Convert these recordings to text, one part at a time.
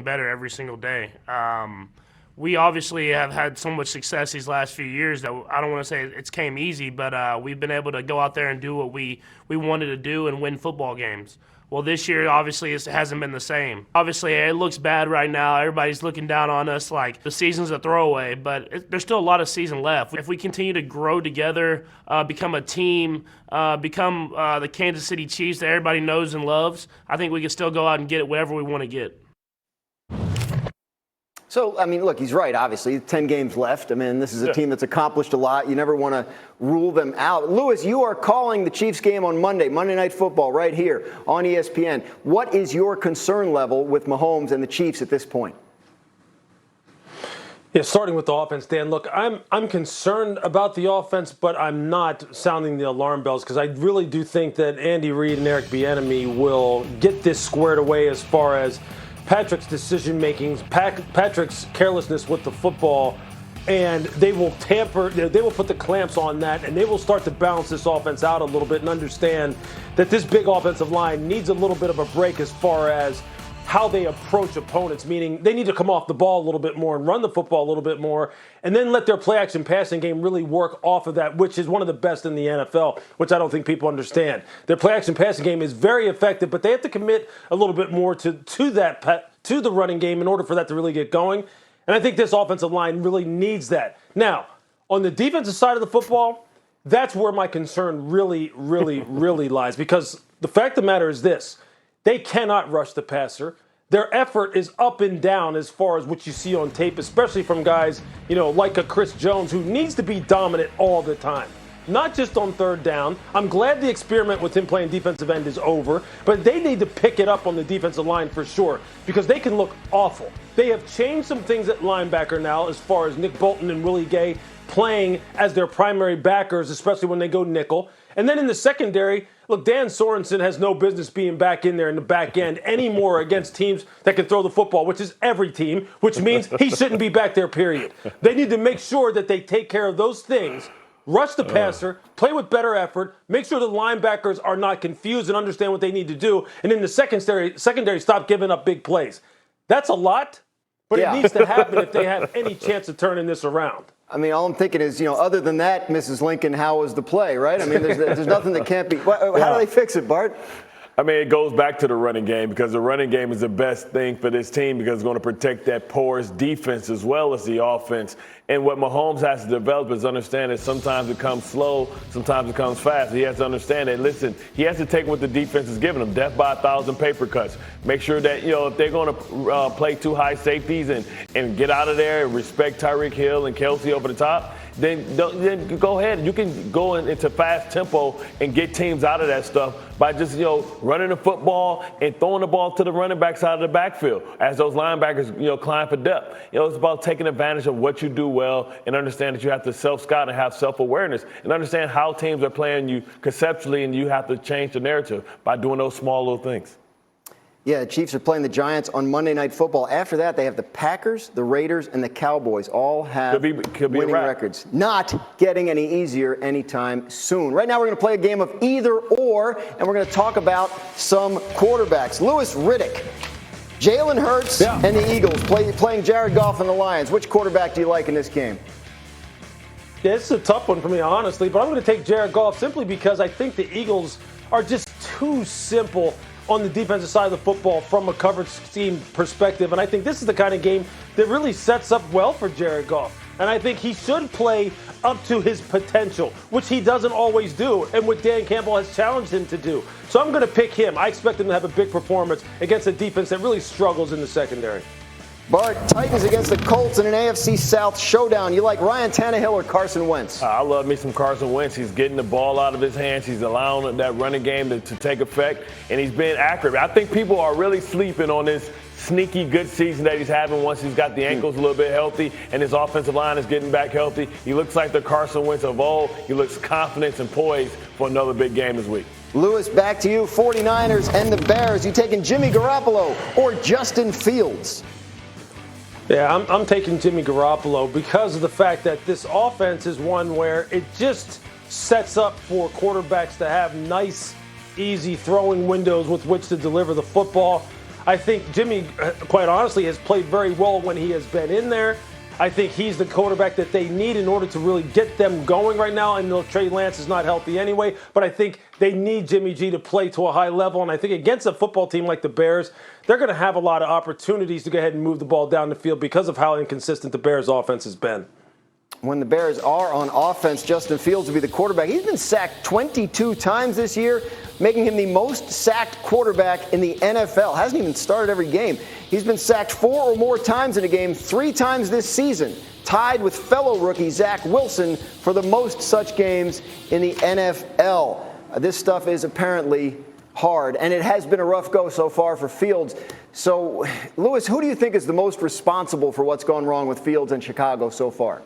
better every single day. We obviously have had so much success these last few years that I don't want to say it's came easy, but we've been able to go out there and do what we wanted to do and win football games. Well, this year, obviously, it hasn't been the same. Obviously, it looks bad right now. Everybody's looking down on us like the season's a throwaway, but there's still a lot of season left. If we continue to grow together, become a team, become the Kansas City Chiefs that everybody knows and loves, I think we can still go out and get whatever we want to get. So, I mean, look, he's right, obviously. 10 games left. I mean, this is a team that's accomplished a lot. You never want to rule them out. Louis, you are calling the Chiefs game on Monday Night Football, right here on ESPN. What is your concern level with Mahomes and the Chiefs at this point? Yeah, starting with the offense, Dan, look, I'm concerned about the offense, but I'm not sounding the alarm bells because I really do think that Andy Reid and Eric Bieniemy will get this squared away as far as Patrick's decision-making, Patrick's carelessness with the football, and they will put the clamps on that, and they will start to balance this offense out a little bit and understand that this big offensive line needs a little bit of a break as far as how they approach opponents, meaning they need to come off the ball a little bit more and run the football a little bit more, and then let their play-action passing game really work off of that, which is one of the best in the NFL, which I don't think people understand. Their play-action passing game is very effective, but they have to commit a little bit more to the running game in order for that to really get going, and I think this offensive line really needs that. Now, on the defensive side of the football, that's where my concern really, really, really lies, because the fact of the matter is this. They cannot rush the passer. Their effort is up and down as far as what you see on tape, especially from guys, like a Chris Jones, who needs to be dominant all the time. Not just on third down. I'm glad the experiment with him playing defensive end is over, but they need to pick it up on the defensive line for sure because they can look awful. They have changed some things at linebacker now as far as Nick Bolton and Willie Gay playing as their primary backers, especially when they go nickel. And then in the secondary, look, Dan Sorensen has no business being back in there in the back end anymore against teams that can throw the football, which is every team, which means he shouldn't be back there, period. They need to make sure that they take care of those things, rush the passer, play with better effort, make sure the linebackers are not confused and understand what they need to do, and in the secondary stop giving up big plays. That's a lot, but it needs to happen if they have any chance of turning this around. I mean, all I'm thinking is, other than that, Mrs. Lincoln, how was the play, right? I mean, there's nothing that can't be. How do they fix it, Bart? I mean, it goes back to the running game because the running game is the best thing for this team because it's going to protect that porous defense as well as the offense. And what Mahomes has to develop is understand that sometimes it comes slow, sometimes it comes fast. He has to understand that, listen, he has to take what the defense is giving him, death by 1,000 paper cuts. Make sure that, if they're going to play two high safeties and get out of there and respect Tyreek Hill and Kelsey over the top, then go ahead. You can go into fast tempo and get teams out of that stuff by just, running the football and throwing the ball to the running back side of the backfield as those linebackers, climb for depth. It's about taking advantage of what you do well and understand that you have to self-scout and have self-awareness and understand how teams are playing you conceptually, and you have to change the narrative by doing those small little things. Yeah, the Chiefs are playing the Giants on Monday Night Football. After that, they have the Packers, the Raiders, and the Cowboys all have winning records. Not getting any easier anytime soon. Right now, we're going to play a game of either or, and we're going to talk about some quarterbacks. Louis Riddick, Jalen Hurts, and the Eagles playing Jared Goff and the Lions. Which quarterback do you like in this game? Yeah, it's a tough one for me, honestly, but I'm going to take Jared Goff simply because I think the Eagles are just too simple on the defensive side of the football from a coverage scheme perspective. And I think this is the kind of game that really sets up well for Jared Goff. And I think he should play up to his potential, which he doesn't always do, and what Dan Campbell has challenged him to do. So I'm going to pick him. I expect him to have a big performance against a defense that really struggles in the secondary. Bart, Titans against the Colts in an AFC South showdown. You like Ryan Tannehill or Carson Wentz? I love me some Carson Wentz. He's getting the ball out of his hands. He's allowing that running game to take effect, and he's being accurate. I think people are really sleeping on this sneaky good season that he's having once he's got the ankles a little bit healthy and his offensive line is getting back healthy. He looks like the Carson Wentz of old. He looks confident and poised for another big game this week. Louis, back to you. 49ers and the Bears. You taking Jimmy Garoppolo or Justin Fields? Yeah, I'm taking Jimmy Garoppolo because of the fact that this offense is one where it just sets up for quarterbacks to have nice, easy throwing windows with which to deliver the football. I think Jimmy, quite honestly, has played very well when he has been in there. I think he's the quarterback that they need in order to really get them going right now. And Trey Lance is not healthy anyway, but I think they need Jimmy G to play to a high level. And I think against a football team like the Bears, they're going to have a lot of opportunities to go ahead and move the ball down the field because of how inconsistent the Bears' offense has been. When the Bears are on offense, Justin Fields will be the quarterback. He's been sacked 22 times this year, making him the most sacked quarterback in the NFL. Hasn't even started every game. He's been sacked 4 or more times in a game, 3 times this season, tied with fellow rookie Zach Wilson for the most such games in the NFL. This stuff is apparently hard, and it has been a rough go so far for Fields. So, Lewis, who do you think is the most responsible for what's gone wrong with Fields in Chicago so far?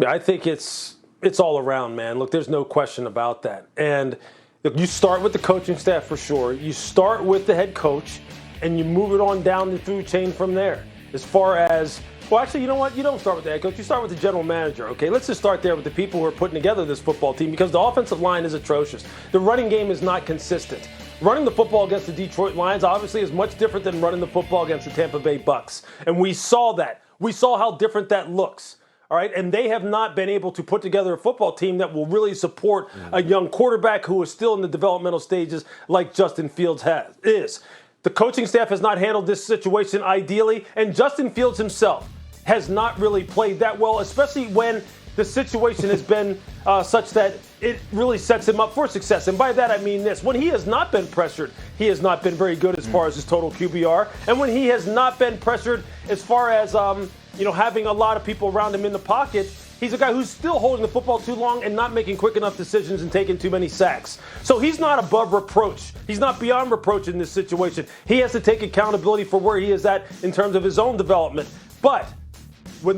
I think it's all around, man. Look, there's no question about that. And look, you start with the coaching staff for sure. You start with the head coach, and you move it on down the food chain from there. As far as, well, actually, you know what? You don't start with the head coach. You start with the general manager, okay? Let's just start there with the people who are putting together this football team because the offensive line is atrocious. The running game is not consistent. Running the football against the Detroit Lions obviously is much different than running the football against the Tampa Bay Bucks. And we saw that. We saw how different that looks. All right, and they have not been able to put together a football team that will really support a young quarterback who is still in the developmental stages like Justin Fields is. The coaching staff has not handled this situation ideally, and Justin Fields himself has not really played that well, especially when the situation has been such that it really sets him up for success. And by that, I mean this. When he has not been pressured, he has not been very good as far as his total QBR. And when he has not been pressured as far as having a lot of people around him in the pocket, he's a guy who's still holding the football too long and not making quick enough decisions and taking too many sacks. So he's not above reproach. He's not beyond reproach in this situation. He has to take accountability for where he is at in terms of his own development. But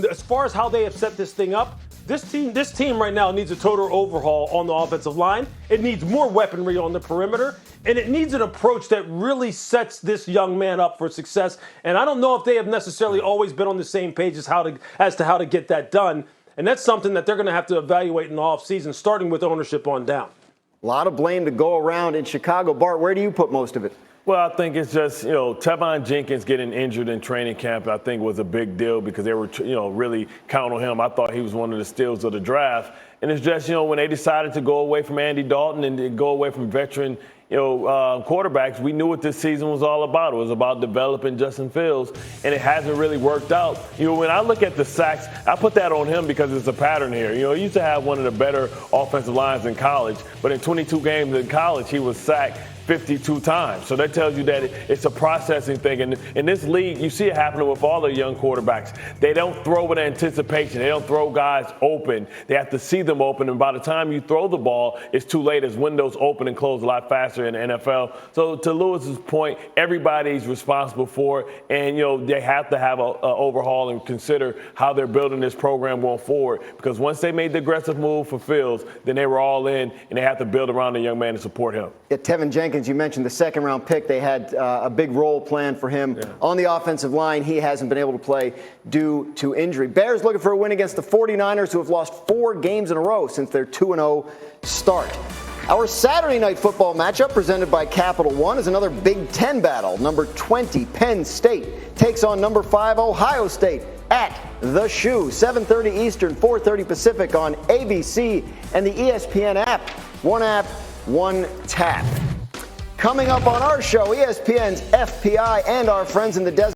as far as how they have set this thing up, this team right now needs a total overhaul on the offensive line. It needs more weaponry on the perimeter, and it needs an approach that really sets this young man up for success. And I don't know if they have necessarily always been on the same page as to how to get that done. And that's something that they're going to have to evaluate in the offseason, starting with ownership on down. A lot of blame to go around in Chicago. Bart, where do you put most of it? Well, I think it's just, Tevon Jenkins getting injured in training camp, I think was a big deal because they were, really counting on him. I thought he was one of the steals of the draft. And it's just, when they decided to go away from Andy Dalton and to go away from veteran, quarterbacks, we knew what this season was all about. It was about developing Justin Fields, and it hasn't really worked out. When I look at the sacks, I put that on him because it's a pattern here. He used to have one of the better offensive lines in college, but in 22 games in college, he was sacked 52 times. So that tells you that it's a processing thing. And in this league, you see it happening with all the young quarterbacks. They don't throw with anticipation. They don't throw guys open. They have to see them open. And by the time you throw the ball, it's too late as windows open and close a lot faster in the NFL. So to Lewis's point, everybody's responsible for it. And, they have to have an overhaul and consider how they're building this program going forward. Because once they made the aggressive move for Fields, then they were all in, and they have to build around the young man to support him. Yeah, Tevin Jenkins, you mentioned the second-round pick. They had a big role planned for him on the offensive line. He hasn't been able to play due to injury. Bears looking for a win against the 49ers, who have lost 4 games in a row since their 2-0 start. Our Saturday night football matchup presented by Capital One is another Big Ten battle. Number 20, Penn State, takes on number 5, Ohio State at The Shoe. 7:30 Eastern, 4:30 Pacific on ABC and the ESPN app. One app, one tap. Coming up on our show, ESPN's FPI and our friends in the desert.